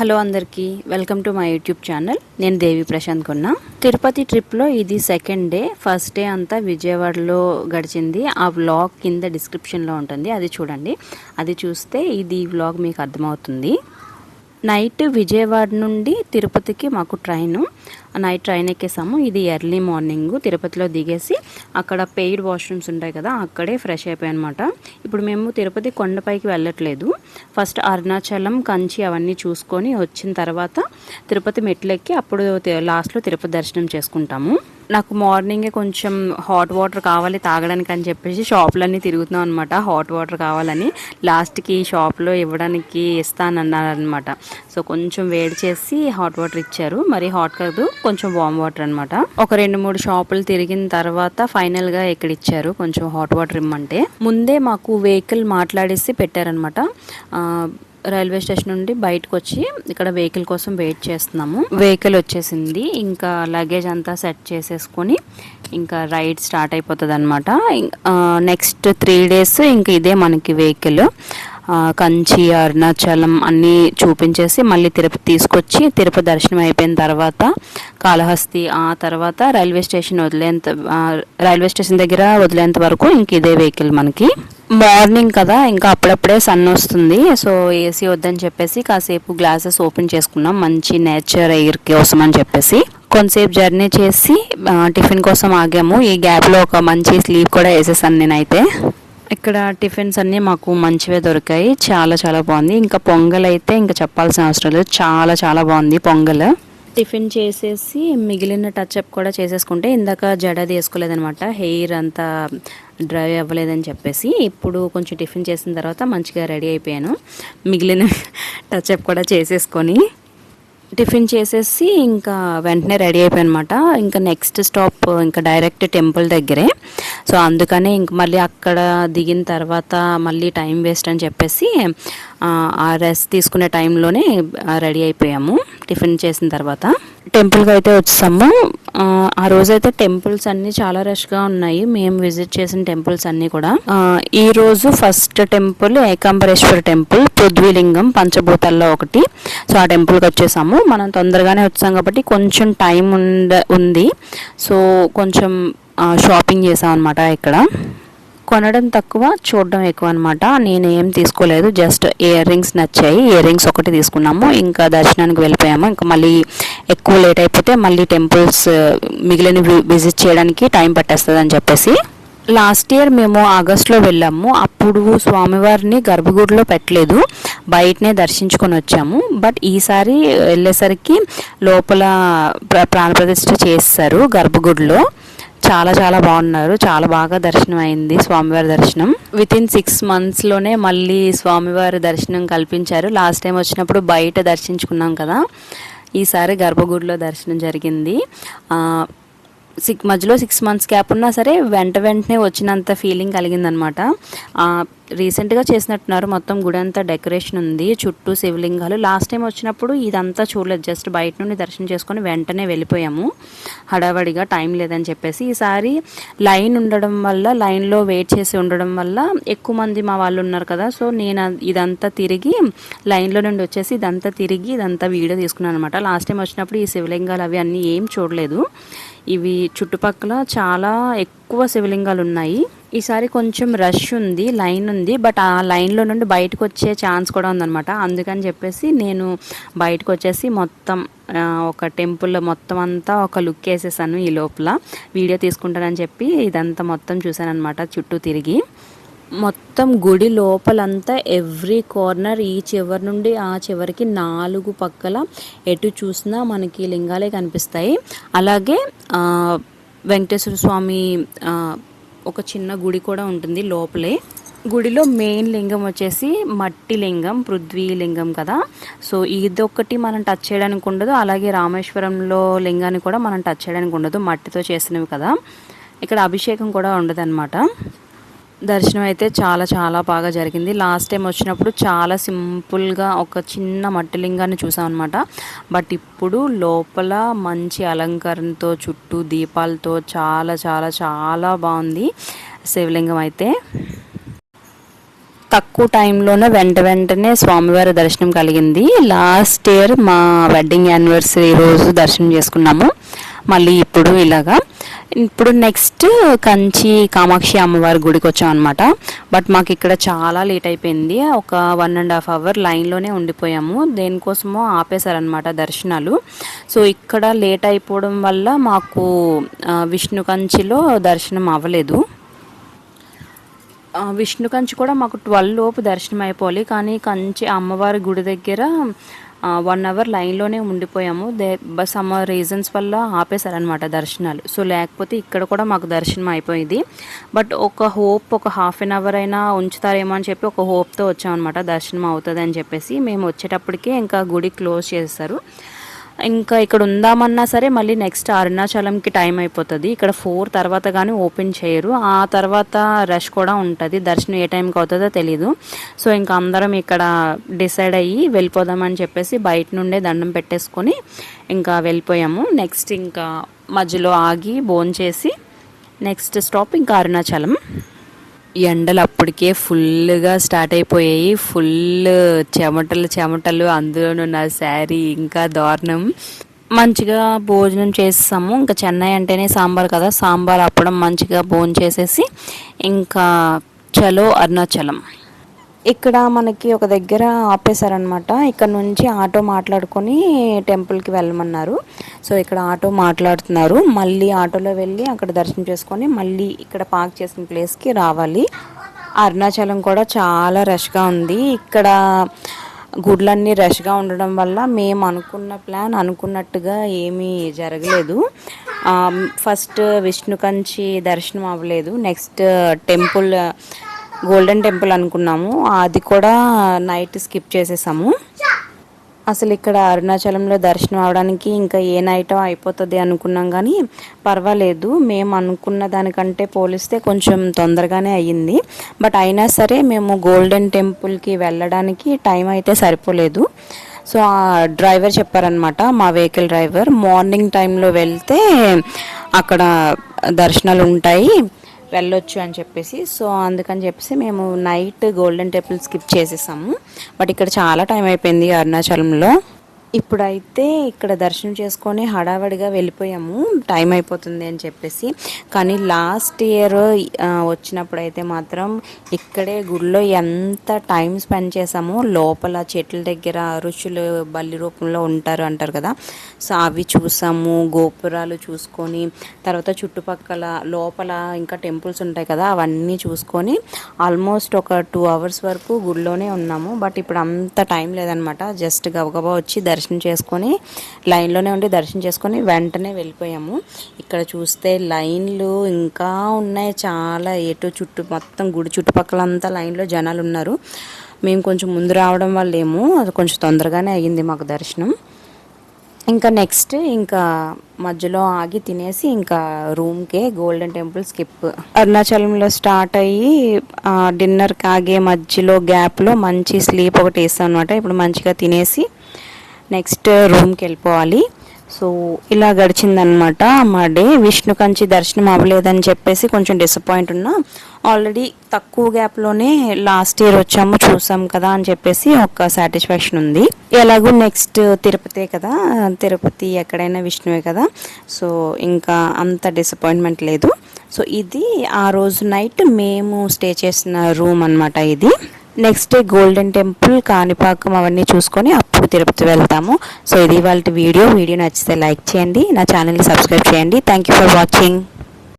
Hello అందరికీ welcome to my YouTube channel. నేను దేవి ప్రశాంత్ కొన్నా. తిరుపతి ట్రిప్లో ఇది సెకండ్ డే. ఫస్ట్ డే అంతా విజయవాడలో గడిచింది. ఆ వ్లాగ్ కింద డిస్క్రిప్షన్లో ఉంటుంది, అది చూడండి. అది చూస్తే ఈ వ్లాగ్ మీకు అర్థమవుతుంది. నైట్ విజయవాడ నుండి తిరుపతికి మాకు నైట్ ట్రైన్ ఎక్కేసాము. ఇది ఎర్లీ మార్నింగ్ తిరుపతిలో దిగేసి అక్కడ పెయిడ్ వాష్రూమ్స్ ఉంటాయి కదా, అక్కడే ఫ్రెష్ అయిపోయాయి అనమాట. ఇప్పుడు మేము తిరుపతి కొండపైకి వెళ్ళట్లేదు. ఫస్ట్ అరుణాచలం, కంచి అవన్నీ చూసుకొని వచ్చిన తర్వాత తిరుపతి మెట్లెక్కి అప్పుడు లాస్ట్లో తిరుపతి దర్శనం చేసుకుంటాము. నాకు మార్నింగే కొంచెం హాట్ వాటర్ కావాలి తాగడానికి అని చెప్పేసి షాపులన్నీ తిరుగుతున్నాం అనమాట. హాట్ వాటర్ కావాలని లాస్ట్కి షాప్లో ఇవ్వడానికి ఇస్తానన్నారనమాట. సో కొంచెం వేడి చేసి హాట్ వాటర్ ఇచ్చారు. మరి హాట్ కాదు, కొంచెం వామ్ వాటర్ అనమాట. ఒక 2-3 షాపులు తిరిగిన తర్వాత ఫైనల్గా ఇక్కడ ఇచ్చారు కొంచెం హాట్ వాటర్ ఇమ్మంటే. ముందే మాకు వెహికల్ మాట్లాడేసి పెట్టారనమాట. రైల్వే స్టేషన్ నుండి బయటకు వచ్చి ఇక్కడ వెహికల్ కోసం వెయిట్ చేస్తున్నాము. వెహికల్ వచ్చేసింది. ఇంకా లగేజ్ అంతా సెట్ చేసేసుకొని ఇంకా రైడ్ స్టార్ట్ అయిపోతుంది అనమాట. నెక్స్ట్ 3 days ఇంకా ఇదే మనకి వెహికల్. కంచి, అరుణాచలం అన్నీ చూపించేసి మళ్ళీ తిరుపతి తీసుకొచ్చి తిరుపతి దర్శనం అయిపోయిన తర్వాత కాళహస్తి, ఆ తర్వాత రైల్వే స్టేషన్ దగ్గర వదిలేంత వరకు ఇంక ఇదే వెహికల్ మనకి. మార్నింగ్ కదా, ఇంకా అప్పుడప్పుడే సన్ వస్తుంది. సో ఏసీ వద్దని చెప్పేసి కాసేపు గ్లాసెస్ ఓపెన్ చేసుకున్నాం, మంచి నేచర్ ఎయిర్ కోసం అని చెప్పేసి. కొంతసేపు జర్నీ చేసి టిఫిన్ కోసం ఆగాము. ఈ గ్యాప్లో ఒక మంచి స్లీప్ కూడా వేసేసాను నేనైతే. ఇక్కడ టిఫిన్స్ అన్నీ మాకు మంచివే దొరికాయి. చాలా చాలా బాగుంది. ఇంకా పొంగల్ అయితే ఇంకా చెప్పాల్సిన అవసరం లేదు, చాలా చాలా బాగుంది పొంగల్. టిఫిన్ చేసేసి మిగిలిన టచ్అప్ కూడా చేసేసుకుంటే, ఇందాక జడది వేసుకోలేదనమాట, హెయిర్ అంతా డ్రై అవ్వలేదని చెప్పేసి ఇప్పుడు కొంచెం టిఫిన్ చేసిన తర్వాత మంచిగా రెడీ అయిపోయాను. మిగిలిన టచ్అప్ కూడా చేసేసుకొని టిఫిన్ చేసేసి ఇంకా వెంటనే రెడీ అయిపోయాను అనమాట. ఇంకా నెక్స్ట్ స్టాప్ ఇంకా డైరెక్ట్ టెంపుల్ దగ్గరే. సో అందుకనే ఇంక మళ్ళీ అక్కడ దిగిన తర్వాత మళ్ళీ టైం వేస్ట్ అని చెప్పేసి ఆ రెస్ట్ తీసుకునే టైంలోనే రెడీ అయిపోయాము టిఫిన్ చేసిన తర్వాత. టెంపుల్కి అయితే వచ్చాము. ఆ రోజైతే టెంపుల్స్ అన్నీ చాలా రష్గా ఉన్నాయి, మేము విజిట్ చేసిన టెంపుల్స్ అన్నీ కూడా. ఈ రోజు ఫస్ట్ టెంపుల్ ఏకాంబరేశ్వర టెంపుల్, పృథ్వీలింగం పంచభూతాల్లో ఒకటి. సో ఆ టెంపుల్కి వచ్చేసాము. మనం తొందరగానే వచ్చాం కాబట్టి కొంచెం టైం ఉంది. సో కొంచెం షాపింగ్ చేసాం అనమాట. ఇక్కడ కొనడం తక్కువ, చూడడం ఎక్కువ అనమాట. నేను ఏం తీసుకోలేదు, జస్ట్ ఇయర్ రింగ్స్ నచ్చాయి, ఇయర్ రింగ్స్ ఒకటి తీసుకున్నాము. ఇంకా దర్శనానికి వెళ్ళిపోయాము. ఇంకా మళ్ళీ ఎక్కువ లేట్ అయిపోతే మళ్ళీ టెంపుల్స్ మిగిలిన విజిట్ చేయడానికి టైం పట్టేస్తుంది అని చెప్పేసి. లాస్ట్ ఇయర్ మేము ఆగస్టులో వెళ్ళాము. అప్పుడు స్వామివారిని గర్భగుడిలో పెట్టలేదు, బయటనే దర్శించుకొని వచ్చాము. బట్ ఈసారి వెళ్ళేసరికి లోపల ప్రాణప్రతిష్ఠ చేస్తారు గర్భగుడిలో. చాలా చాలా బాగున్నారు, చాలా బాగా దర్శనం అయింది స్వామివారి దర్శనం. వితిన్ 6 monthsలోనే మళ్ళీ స్వామివారి దర్శనం కల్పించారు. లాస్ట్ టైం వచ్చినప్పుడు బయట దర్శించుకున్నాం కదా, ఈసారి గర్భగుడిలో దర్శనం జరిగింది. మధ్యలో 6 months గ్యాప్ ఉన్నా సరే వెంటనే వచ్చినంత ఫీలింగ్ కలిగిందనమాట. రీసెంట్గా చేసినట్టున్నారు, మొత్తం గుడి అంతా డెకరేషన్ ఉంది, చుట్టూ శివలింగాలు. లాస్ట్ టైం వచ్చినప్పుడు ఇదంతా చూడలేదు, జస్ట్ బయట నుండి దర్శనం చేసుకొని వెంటనే వెళ్ళిపోయాము, హడావడిగా టైం లేదని చెప్పేసి. ఈసారి లైన్ ఉండడం వల్ల, లైన్లో వెయిట్ చేసి ఉండడం వల్ల ఎక్కువ మంది మా వాళ్ళు ఉన్నారు కదా. సో నేను ఇదంతా తిరిగి లైన్లో నుండి వచ్చేసి ఇదంతా వీడియో తీసుకున్నాను అనమాట. లాస్ట్ టైం వచ్చినప్పుడు ఈ శివలింగాలు అవి అన్నీ ఏం చూడలేదు. ఇవి చుట్టుపక్కల చాలా ఎక్కువ శివలింగాలు ఉన్నాయి. ఈసారి కొంచెం రష్ ఉంది, లైన్ ఉంది. బట్ ఆ లైన్లో నుండి బయటకు వచ్చే ఛాన్స్ కూడా ఉందన్నమాట. అందుకని చెప్పేసి నేను బయటకు వచ్చేసి మొత్తం ఒక టెంపుల్ మొత్తం అంతా ఒక లుక్ వేసేసాను. ఈ లోపల వీడియో తీసుకుంటానని చెప్పి ఇదంతా మొత్తం చూశాను అనమాట, చుట్టూ తిరిగి. మొత్తం గుడి లోపలంతా ఎవ్రీ కార్నర్, ఈ చివరి నుండి ఆ చివరికి 4 పక్కల ఎటు చూసినా మనకి లింగాలే కనిపిస్తాయి. అలాగే వెంకటేశ్వర స్వామి ఒక చిన్న గుడి కూడా ఉంటుంది లోపలే. గుడిలో మెయిన్ లింగం వచ్చేసి మట్టి లింగం, పృథ్వీ లింగం కదా. సో ఇదొక్కటి మనం టచ్ చేయడానికి ఉండదు. అలాగే రామేశ్వరంలో లింగాన్ని కూడా మనం టచ్ చేయడానికి ఉండదు, మట్టితో చేసినవి కదా. ఇక్కడ అభిషేకం కూడా ఉండదు అనమాట. దర్శనం అయితే చాలా చాలా బాగా జరిగింది. లాస్ట్ టైం వచ్చినప్పుడు చాలా సింపుల్గా ఒక చిన్న మట్టి లింగాన్ని చూసాం అనమాట. బట్ ఇప్పుడు లోపల మంచి అలంకరణతో, చుట్టూ దీపాలతో చాలా చాలా చాలా బాగుంది శివలింగం అయితే. తక్కువ టైంలోనే వెంటనే స్వామివారి దర్శనం కలిగింది. లాస్ట్ ఇయర్ మా వెడ్డింగ్ యానివర్సరీ రోజు దర్శనం చేసుకున్నాము. మళ్ళీ ఇప్పుడు నెక్స్ట్ కంచి కామాక్షి అమ్మవారి గుడికి వచ్చాం అనమాట. బట్ మాకు ఇక్కడ చాలా లేట్ అయిపోయింది. ఒక 1.5 అవర్ లైన్లోనే ఉండిపోయాము. దేనికోసమో ఆపేశారనమాట దర్శనాలు. సో ఇక్కడ లేట్ అయిపోవడం వల్ల మాకు విష్ణు కంచిలో దర్శనం అవ్వలేదు. విష్ణు కంచి కూడా మాకు 12 లోపు దర్శనం అయిపోవాలి, కానీ కంచి అమ్మవారి గుడి దగ్గర 1 అవర్ లైన్లోనే ఉండిపోయాము. సమ్ రీజన్స్ వల్ల ఆపేశారనమాట దర్శనాలు. సో లేకపోతే ఇక్కడ కూడా మాకు దర్శనం అయిపోయింది. బట్ ఒక హాఫ్ అన్ అవర్ అయినా ఉంచుతారేమో అని చెప్పి ఒక హోప్తో వచ్చామన్నమాట, దర్శనం అవుతుంది అని చెప్పేసి. మేము వచ్చేటప్పటికే ఇంకా గుడి క్లోజ్ చేస్తారు. ఇంకా ఇక్కడ ఉందామన్నా సరే మళ్ళీ నెక్స్ట్ అరుణాచలంకి టైం అయిపోతుంది. ఇక్కడ 4 తర్వాత కానీ ఓపెన్ చేయరు. ఆ తర్వాత రష్ కూడా ఉంటుంది. దర్శనం ఏ టైంకి అవుతుందో తెలీదు. సో ఇంకా అందరం ఇక్కడ డిసైడ్ అయ్యి వెళ్ళిపోదామని చెప్పేసి బయట నుండే దండం పెట్టేసుకొని ఇంకా వెళ్ళిపోయాము. నెక్స్ట్ ఇంకా మధ్యలో ఆగి భోంచేసి నెక్స్ట్ స్టాప్ ఇంకా అరుణాచలం. ఎండలు అప్పటికే ఫుల్గా స్టార్ట్ అయిపోయాయి. ఫుల్ చెమటలు, అందులోనూ నా శారీ ఇంకా దారుణం. మంచిగా భోజనం చేసాము. ఇంకా చెన్నై అంటేనే సాంబార్ కదా, సాంబార్ అప్పడం మంచిగా భోజనం చేసేసి ఇంకా చలో అరుణాచలం. ఇక్కడ మనకి ఒక దగ్గర ఆపేశారనమాట. ఇక్కడ నుంచి ఆటో మాట్లాడుకొని టెంపుల్కి వెళ్ళమన్నారు. సో ఇక్కడ ఆటో మాట్లాడుతున్నారు. మళ్ళీ ఆటోలో వెళ్ళి అక్కడ దర్శనం చేసుకొని మళ్ళీ ఇక్కడ పార్క్ చేసిన ప్లేస్కి రావాలి. అరుణాచలం కూడా చాలా రష్గా ఉంది. ఇక్కడ గుడ్లన్నీ రష్గా ఉండడం వల్ల మేము అనుకున్న ప్లాన్ అనుకున్నట్టుగా ఏమీ జరగలేదు. ఫస్ట్ విష్ణు కంచి దర్శనం అవ్వలేదు. నెక్స్ట్ టెంపుల్ గోల్డెన్ టెంపుల్ అనుకున్నాము, అది కూడా నైట్ స్కిప్ చేసేసాము. అసలు ఇక్కడ అరుణాచలంలో దర్శనం అవడానికి ఇంకా ఏ నైటో అయిపోతుంది అనుకున్నాం, కానీ పర్వాలేదు. మేము అనుకున్న దానికంటే పోలిస్తే కొంచెం తొందరగానే అయ్యింది. బట్ అయినా సరే మేము గోల్డెన్ టెంపుల్కి వెళ్ళడానికి టైం అయితే సరిపోలేదు. సో ఆ డ్రైవర్ చెప్పారనమాట, మా వెహికల్ డ్రైవర్, మార్నింగ్ టైంలో వెళ్తే అక్కడ దర్శనాలు ఉంటాయి, వెళ్ళొచ్చు అని చెప్పేసి. సో అందుకని చెప్పేసి మేము నైట్ గోల్డెన్ టెంపుల్ స్కిప్ చేసేసాము. బట్ ఇక్కడ చాలా టైం అయిపోయింది అరుణాచలంలో. ఇప్పుడైతే ఇక్కడ దర్శనం చేసుకొని హడావడిగా వెళ్ళిపోయాము, టైం అయిపోతుంది అని చెప్పేసి. కానీ లాస్ట్ ఇయర్ వచ్చినప్పుడు అయితే మాత్రం ఇక్కడే గుడిలో ఎంత టైం స్పెండ్ చేసామో. లోపల చెట్ల దగ్గర ఋషులు బల్లి రూపంలో ఉంటారు అంటారు కదా, సో అవి చూసాము. గోపురాలు చూసుకొని తర్వాత చుట్టుపక్కల లోపల ఇంకా టెంపుల్స్ ఉంటాయి కదా, అవన్నీ చూసుకొని ఆల్మోస్ట్ ఒక 2 అవర్స్ వరకు గుడిలోనే ఉన్నాము. బట్ ఇప్పుడు అంత టైం లేదనమాట. జస్ట్ గబగబా వచ్చి దర్శనం చేసుకొని లైన్లోనే ఉండి దర్శనం చేసుకొని వెంటనే వెళ్ళిపోయాము. ఇక్కడ చూస్తే లైన్లు ఇంకా ఉన్నాయి చాలా. మొత్తం గుడి చుట్టుపక్కలంతా లైన్లో జనాలు ఉన్నారు. మేము కొంచెం ముందు రావడం వల్ల అది కొంచెం తొందరగానే అయ్యింది మాకు దర్శనం. ఇంకా నెక్స్ట్ ఇంకా మధ్యలో ఆగి తినేసి ఇంకా రూమ్కే గోల్డెన్ టెంపుల్ స్కిప్. అరుణాచలంలో స్టార్ట్ అయ్యి డిన్నర్కి ఆగే మధ్యలో గ్యాప్లో మంచి స్లీప్ ఒకటి వేస్తాం అనమాట. ఇప్పుడు మంచిగా తినేసి నెక్స్ట్ రూమ్కి వెళ్ళిపోవాలి. సో ఇలా గడిచిందనమాట మా డే. విష్ణు కంచి దర్శనం అవ్వలేదని చెప్పేసి కొంచెం డిసప్పాయింట్ ఉన్నా. ఆల్రెడీ తక్కువ గ్యాప్లోనే లాస్ట్ ఇయర్ వచ్చాము, చూసాం కదా అని చెప్పేసి ఒక సాటిస్ఫాక్షన్ ఉంది. ఎలాగూ నెక్స్ట్ తిరుపతే కదా, తిరుపతి ఎక్కడైనా విష్ణువే కదా, సో ఇంకా అంత డిసప్పాయింట్మెంట్ లేదు. సో ఇది ఆ రోజు నైట్ మేము స్టే చేసిన రూమ్ అనమాట ఇది. Next day golden temple, Kanipakam అవన్నీ చూసుకొని అప్పుడు తిరుపతి వెళ్తాము. సో ఇది ఇవాళ వీడియో నచ్చితే లైక్ చేయండి, నా ఛానల్ని సబ్స్క్రైబ్ చేయండి. Thank you for watching.